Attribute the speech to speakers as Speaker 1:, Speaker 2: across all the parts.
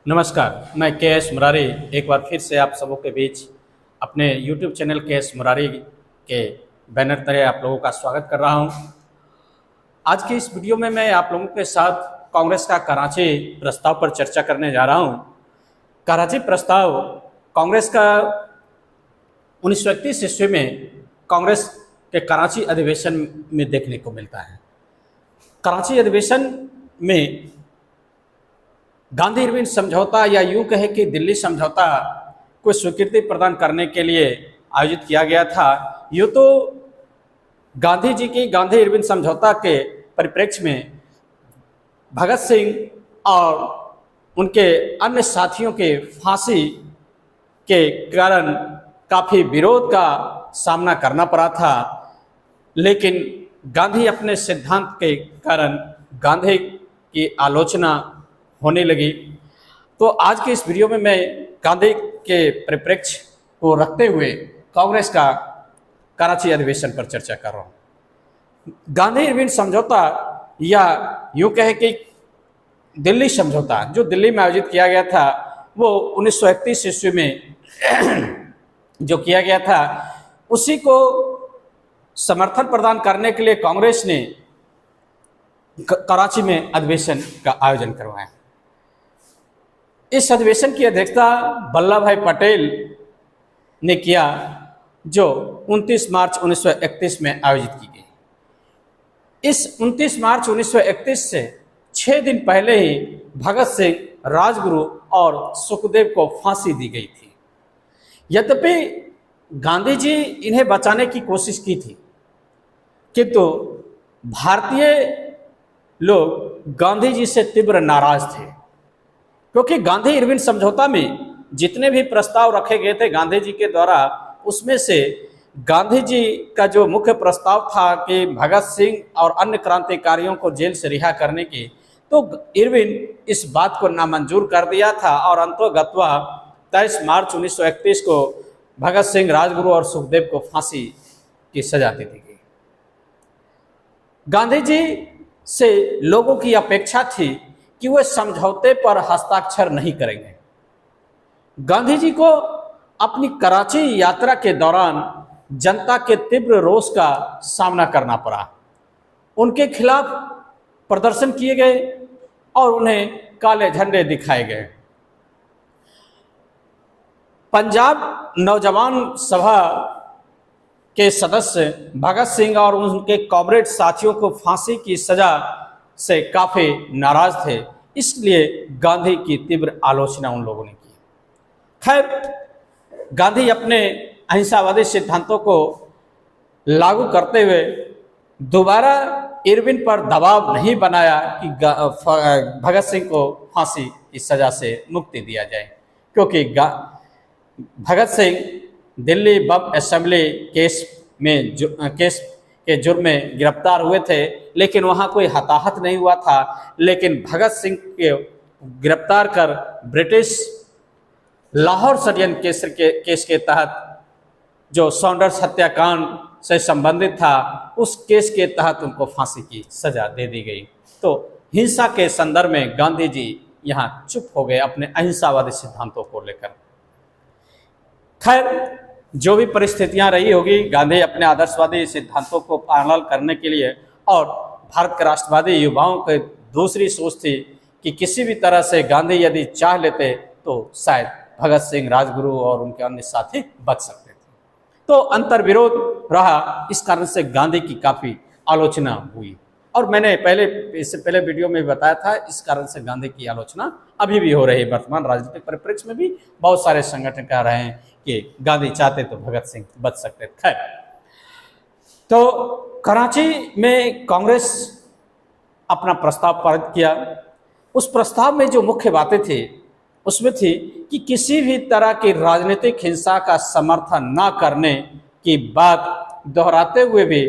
Speaker 1: नमस्कार, मैं के एस मुरारी एक बार फिर से आप सबों के बीच अपने YouTube चैनल के एस मुरारी के बैनर तले आप लोगों का स्वागत कर रहा हूं। आज की इस वीडियो में मैं आप लोगों के साथ कांग्रेस का कराची प्रस्ताव पर चर्चा करने जा रहा हूं। कराची प्रस्ताव कांग्रेस का 1931 ईस्वी में कांग्रेस के कराची अधिवेशन में देखने को मिलता है। कराची अधिवेशन में गांधी इरविन समझौता या यूं कहे कि दिल्ली समझौता को स्वीकृति प्रदान करने के लिए आयोजित किया गया था। यूँ तो गांधी जी की गांधी इरविन समझौता के परिप्रेक्ष्य में भगत सिंह और उनके अन्य साथियों के फांसी के कारण काफ़ी विरोध का सामना करना पड़ा था, लेकिन गांधी अपने सिद्धांत के कारण गांधी की आलोचना होने लगी। तो आज के इस वीडियो में मैं गांधी के परिप्रेक्ष्य को रखते हुए कांग्रेस का कराची अधिवेशन पर चर्चा कर रहा हूँ। गांधी इरविन समझौता या यूं कहे कि दिल्ली समझौता जो दिल्ली में आयोजित किया गया था, वो 1931 ईस्वी में जो किया गया था, उसी को समर्थन प्रदान करने के लिए कांग्रेस ने कराची में अधिवेशन का आयोजन करवाया। इस अधिवेशन की अध्यक्षता वल्लभ भाई पटेल ने किया, जो 29 मार्च 1931 में आयोजित की गई। इस 29 मार्च 1931 से 6 दिन पहले ही भगत सिंह, राजगुरु और सुखदेव को फांसी दी गई थी। यद्यपि गांधी जी इन्हें बचाने की कोशिश की थी, किंतु भारतीय लोग गांधी जी से तीव्र नाराज थे, क्योंकि गांधी इरविन समझौता में जितने भी प्रस्ताव रखे गए थे गांधी जी के द्वारा, उसमें से गांधी जी का जो मुख्य प्रस्ताव था कि भगत सिंह और अन्य क्रांतिकारियों को जेल से रिहा करने की, तो इरविन इस बात को नामंजूर कर दिया था और अंतोगत्वा 23 मार्च 1931 को भगत सिंह, राजगुरु और सुखदेव को फांसी की सजा दे दी गई। गांधी जी से लोगों की अपेक्षा थी कि वे समझौते पर हस्ताक्षर नहीं करेंगे। गांधी जी को अपनी कराची यात्रा के दौरान जनता के तीव्र रोष का सामना करना पड़ा। उनके खिलाफ प्रदर्शन किए गए और उन्हें काले झंडे दिखाए गए। पंजाब नौजवान सभा के सदस्य भगत सिंह और उनके कॉमरेड साथियों को फांसी की सजा से काफ़ी नाराज थे, इसलिए गांधी की तीव्र आलोचना उन लोगों ने की। खैर, गांधी अपने अहिंसावादी सिद्धांतों को लागू करते हुए दोबारा इरविन पर दबाव नहीं बनाया कि भगत सिंह को फांसी की सजा से मुक्ति दिया जाए, क्योंकि भगत सिंह दिल्ली बम असेंबली केस के जुर्म में गिरफ्तार हुए थे, लेकिन वहाँ कोई हताहत नहीं हुआ था। लेकिन भगत सिंह के गिरफ्तार कर ब्रिटिश लाहौर षड्यंत्र केस के तहत, जो सॉन्डर्स हत्याकांड से संबंधित था, उस केस के तहत उनको फांसी की सजा दे दी गई। तो हिंसा के संदर्भ में गांधी जी यहाँ चुप हो गए अपने अहिंसावादी सिद्धांतों को लेकर। खैर, जो भी परिस्थितियां रही होगी, गांधी अपने आदर्शवादी सिद्धांतों को पालन करने के लिए, और भारत के राष्ट्रवादी युवाओं की दूसरी सोच थी कि किसी भी तरह से गांधी यदि चाह लेते तो शायद भगत सिंह, राजगुरु और उनके अन्य साथी बच सकते थे। तो अंतर्विरोध रहा, इस कारण से गांधी की काफ़ी आलोचना हुई। और मैंने इससे पहले वीडियो में बताया था, इस कारण से गांधी की आलोचना अभी भी हो रही है। वर्तमान राजनीतिक परिप्रेक्ष्य में भी बहुत सारे संगठन कह रहे हैं कि गांधी चाहते तो भगत सिंह बच सकते। खैर, तो कराची में कांग्रेस अपना प्रस्ताव पारित किया। उस प्रस्ताव में जो मुख्य बातें थी, उसमें थी कि किसी भी तरह की राजनीतिक हिंसा का समर्थन न करने की बात दोहराते हुए भी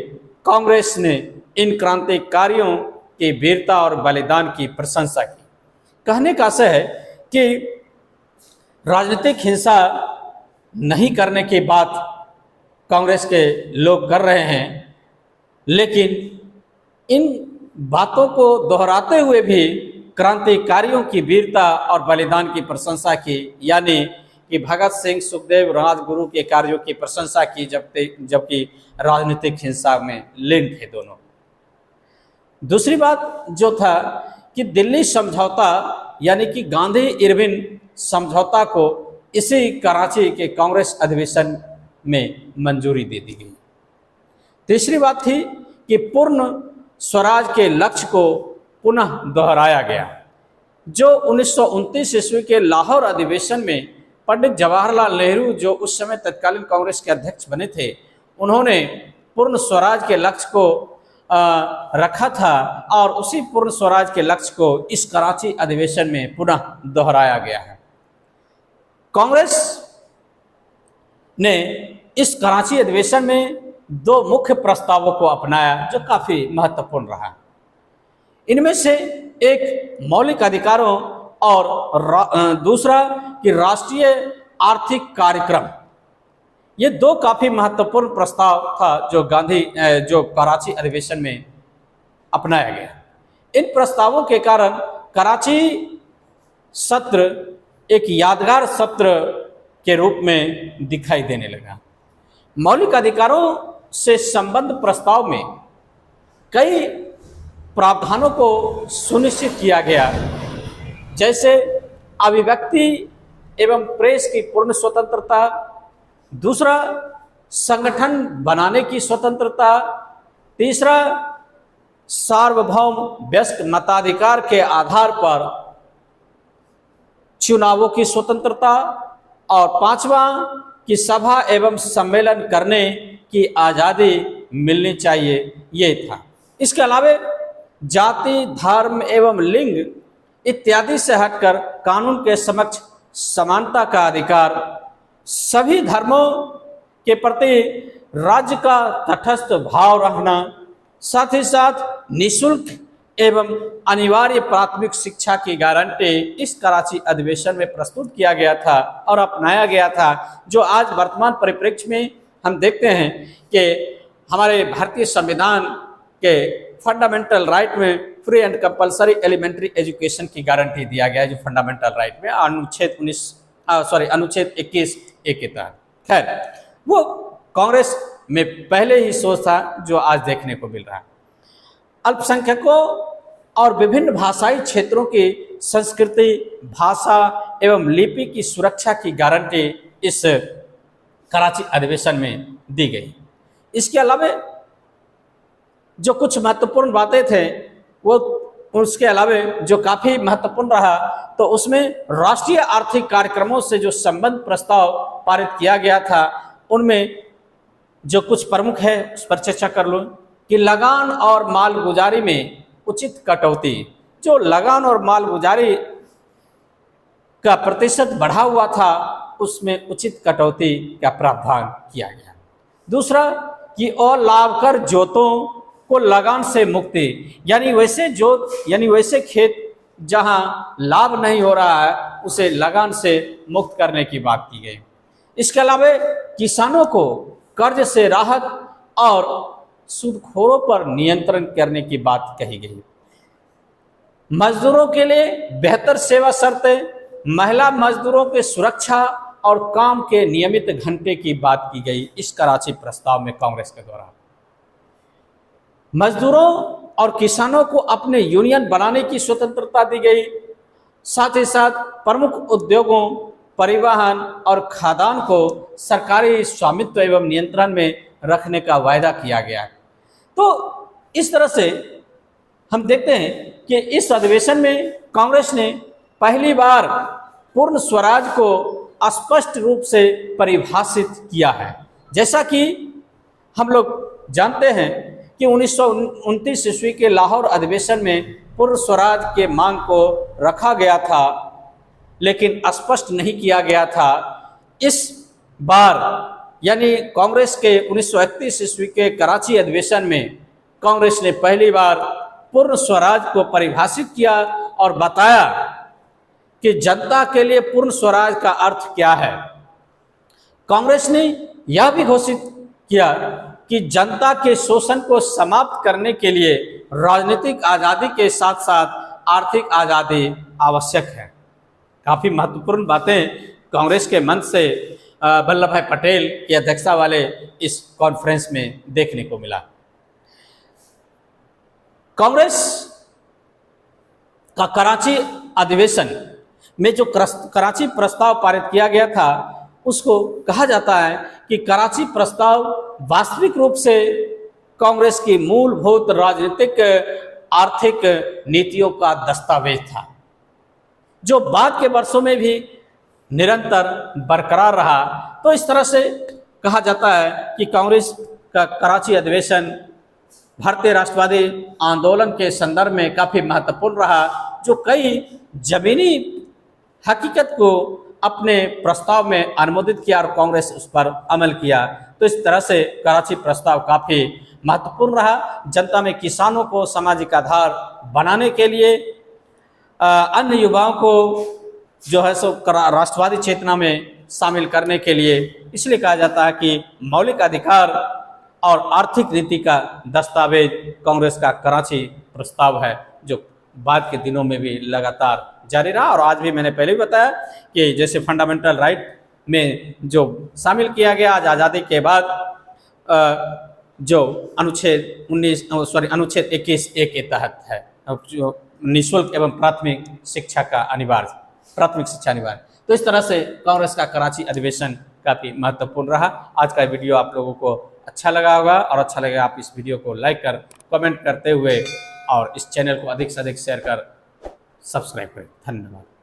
Speaker 1: कांग्रेस ने इन क्रांतिकारियों की वीरता और बलिदान की प्रशंसा की। कहने का आशय है कि राजनीतिक हिंसा नहीं करने की बात कांग्रेस के लोग कर रहे हैं, लेकिन इन बातों को दोहराते हुए भी क्रांतिकारियों की वीरता और बलिदान की प्रशंसा की, यानी कि भगत सिंह, सुखदेव, राजगुरु के कार्यों की प्रशंसा की, जबकि राजनीतिक हिंसा में लीन थे दोनों। दूसरी बात जो था कि दिल्ली समझौता यानी कि गांधी इरविन समझौता को इसी कराची के कांग्रेस अधिवेशन में मंजूरी दे दी गई। तीसरी बात थी कि पूर्ण स्वराज के लक्ष्य को पुनः दोहराया गया। जो 1929 ईस्वी के लाहौर अधिवेशन में पंडित जवाहरलाल नेहरू, जो उस समय तत्कालीन कांग्रेस के अध्यक्ष बने थे, उन्होंने पूर्ण स्वराज के लक्ष्य को रखा था और उसी पूर्ण स्वराज के लक्ष्य को इस कराची अधिवेशन में पुनः दोहराया गया है। कांग्रेस ने इस कराची अधिवेशन में दो मुख्य प्रस्तावों को अपनाया जो काफी महत्वपूर्ण रहा। इनमें से एक मौलिक अधिकारों और दूसरा कि राष्ट्रीय आर्थिक कार्यक्रम। ये दो काफी महत्वपूर्ण प्रस्ताव था जो कराची अधिवेशन में अपनाया गया। इन प्रस्तावों के कारण कराची सत्र एक यादगार सत्र के रूप में दिखाई देने लगा। मौलिक अधिकारों से संबद्ध प्रस्ताव में कई प्रावधानों को सुनिश्चित किया गया, जैसे अभिव्यक्ति एवं प्रेस की पूर्ण स्वतंत्रता, दूसरा संगठन बनाने की स्वतंत्रता, तीसरा सार्वभौम वयस्क मताधिकार के आधार पर चुनावों की स्वतंत्रता, और पांचवा कि सभा एवं सम्मेलन करने की आज़ादी मिलनी चाहिए, ये था। इसके अलावा जाति, धर्म एवं लिंग इत्यादि से हटकर कानून के समक्ष समानता का अधिकार, सभी धर्मों के प्रति राज्य का तटस्थ भाव रखना, साथ ही साथ निःशुल्क एवं अनिवार्य प्राथमिक शिक्षा की गारंटी इस कराची अधिवेशन में प्रस्तुत किया गया था और अपनाया गया था, जो आज वर्तमान परिप्रेक्ष्य में हम देखते हैं कि हमारे भारतीय संविधान के फंडामेंटल राइट में free and compulsory elementary education की गारंटी दिया गया है, जो फंडामेंटल राइट में अनुच्छेद 21(a) के तहत। खैर, वो कांग्रेस में पहले ही सोच था जो आज देखने को मिल रहा है। अल्पसंख्यकों और विभिन्न भाषाई क्षेत्रों की संस्कृति, भाषा एवं लिपि की सुरक्षा की गारंटी इस कराची अधिवेशन में दी गई। इसके अलावा जो कुछ महत्वपूर्ण बातें थे वो उसके अलावा जो काफ़ी महत्वपूर्ण रहा, तो उसमें राष्ट्रीय आर्थिक कार्यक्रमों से जो संबंध प्रस्ताव पारित किया गया था, उनमें जो कुछ प्रमुख है उस पर चर्चा कर लूँ कि लगान और मालगुजारी में उचित कटौती। जो लगान और मालगुजारी का प्रतिशत बढ़ा हुआ था, उसमें उचित कटौती का प्रावधान किया गया। दूसरा कि अलाभकर जोतों को लगान से मुक्ति, यानी वैसे खेत जहां लाभ नहीं हो रहा है उसे लगान से मुक्त करने की बात की गई। इसके अलावा किसानों को कर्ज से राहत और सूदखोरों पर नियंत्रण करने की बात कही गई। मजदूरों के लिए बेहतर सेवा शर्तें, महिला मजदूरों के सुरक्षा और काम के नियमित घंटे की बात की गई इस कराची प्रस्ताव में कांग्रेस के द्वारा। मजदूरों और किसानों को अपने यूनियन बनाने की स्वतंत्रता दी गई। साथ ही साथ प्रमुख उद्योगों, परिवहन और खाद्यान्न को सरकारी स्वामित्व एवं नियंत्रण में रखने का वायदा किया गया। तो इस तरह से हम देखते हैं कि इस अधिवेशन में कांग्रेस ने पहली बार पूर्ण स्वराज को स्पष्ट रूप से परिभाषित किया है। जैसा कि हम लोग जानते हैं कि 1929 ईस्वी के लाहौर अधिवेशन में पूर्ण स्वराज के मांग को रखा गया था, लेकिन स्पष्ट नहीं किया गया था। इस बार यानी कांग्रेस के 1931 ईस्वी के कराची अधिवेशन में कांग्रेस ने पहली बार पूर्ण स्वराज को परिभाषित किया और बताया कि जनता के लिए पूर्ण स्वराज का अर्थ क्या है। कांग्रेस ने यह भी घोषित किया कि जनता के शोषण को समाप्त करने के लिए राजनीतिक आज़ादी के साथ साथ आर्थिक आज़ादी आवश्यक है। काफ़ी महत्वपूर्ण बातें कांग्रेस के मंच से वल्लभ भाई पटेल की अध्यक्षता वाले इस कॉन्फ्रेंस में देखने को मिला। कांग्रेस का कराची अधिवेशन में जो कराची प्रस्ताव पारित किया गया था, उसको कहा जाता है कि कराची प्रस्ताव वास्तविक रूप से कांग्रेस की मूलभूत राजनीतिक आर्थिक नीतियों का दस्तावेज था, जो बाद के वर्षों में भी निरंतर बरकरार रहा। तो इस तरह से कहा जाता है कि कांग्रेस का कराची अधिवेशन भारतीय राष्ट्रवादी आंदोलन के संदर्भ में काफ़ी महत्वपूर्ण रहा, जो कई जमीनी हकीकत को अपने प्रस्ताव में अनुमोदित किया और कांग्रेस उस पर अमल किया। तो इस तरह से कराची प्रस्ताव काफ़ी महत्वपूर्ण रहा। जनता में किसानों को सामाजिक आधार बनाने के लिए, अन्य युवाओं को जो है सो राष्ट्रवादी चेतना में शामिल करने के लिए, इसलिए कहा जाता है कि मौलिक अधिकार और आर्थिक नीति का दस्तावेज कांग्रेस का कराची प्रस्ताव है, जो बाद के दिनों में भी लगातार जारी रहा। और आज भी मैंने पहले भी बताया कि जैसे फंडामेंटल राइट में जो शामिल किया गया आज आज़ादी के बाद, जो अनुच्छेद 21(1) के तहत है, जो निःशुल्क एवं प्राथमिक शिक्षा अनिवार्य। तो इस तरह से कांग्रेस का कराची अधिवेशन काफ़ी महत्वपूर्ण रहा। आज का वीडियो आप लोगों को अच्छा लगा होगा, और अच्छा लगेगा आप इस वीडियो को लाइक कर कमेंट करते हुए और इस चैनल को अधिक से अधिक शेयर कर सब्सक्राइब करें। धन्यवाद।